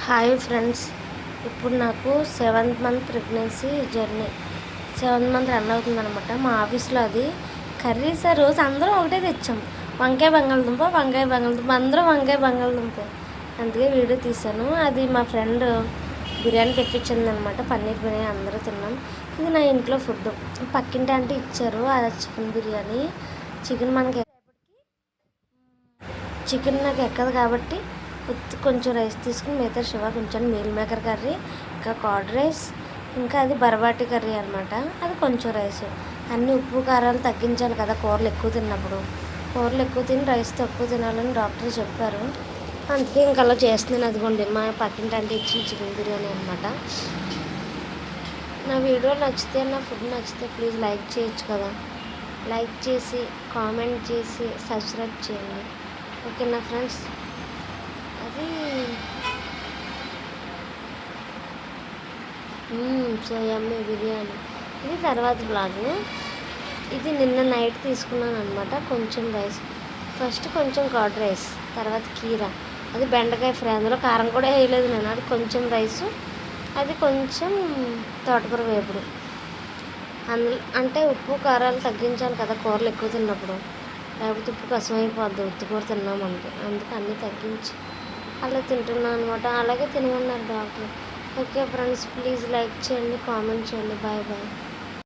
Hi friends, ఇప్పుడు నాకు 7th month pregnancy journey 7th month run అవుతుందన్నమాట. మా ఆఫీస్లో అది కర్రీస్ ఆ రోజు అందరం ఒకటే తెచ్చాం. వంకాయ బంగాళదుంప అందరూ వంకాయ బంగాళదుంప. అందుకే వీడియో తీశాను. అది మా ఫ్రెండ్ బిర్యానీ తెప్పించింది అనమాట. పన్నీర్ బిర్యానీ అందరూ తిన్నాం. ఇది నా ఇంట్లో ఫుడ్. పక్కింటి అంటే ఇచ్చారు. అది చికెన్ బిర్యానీ. చికెన్ నాకు ఎక్కదు కాబట్టి కొంచెం రైస్ తీసుకుని మిగతా శివ కొంచెం మీల్ మేకర్ కర్రీ, ఇంకా కర్డ్ రైస్, ఇంకా అది బరబాటి కర్రీ అనమాట. అది కొంచెం రైస్. అన్నీ ఉప్పు కారాలు తగ్గించాలి కదా కూరలు ఎక్కువ తిన్నప్పుడు. కూరలు ఎక్కువ తిని రైస్ తక్కువ తినాలని డాక్టర్ చెప్పారు. అందుకే ఇంకా అలా చేస్తున్నాను. అదిగోండి మా పక్కింటి అంటే ఇచ్చిన చికెన్ బిర్యానీ అనమాట. నా వీడియో నచ్చితే, నా ఫుడ్ నచ్చితే ప్లీజ్ లైక్ చేయొచ్చు కదా. లైక్ చేసి కామెంట్ చేసి సబ్స్క్రైబ్ చేయండి. ఓకేనా ఫ్రెండ్స్. అది సో యమ్మీ బిర్యానీ. ఇది తర్వాత బ్లాగ్. ఇది నిన్న నైట్ తీసుకున్నాను అనమాట. కొంచెం రైస్, ఫస్ట్ కొంచెం కర్డ్ రైస్, తర్వాత కీరా, అది బెండకాయ ఫ్రై. అందులో కారం కూడా వేయలేదు నేను. అది కొంచెం రైసు, అది కొంచెం తోటకూర వేపుడు. అంటే ఉప్పు కారాలు తగ్గించాలి కదా కూరలు ఎక్కువ తిన్నప్పుడు, లేకపోతే ఉప్పు కసమైపోద్ది ఉత్తికూర తిన్నామంటే. అందుకు అన్నీ తగ్గించి అలా తింటున్నాను అనమాట. అలాగే తినమన్నారు doctor. Okay friends, please like చేయండి, కామెంట్ చేయండి. Bye bye.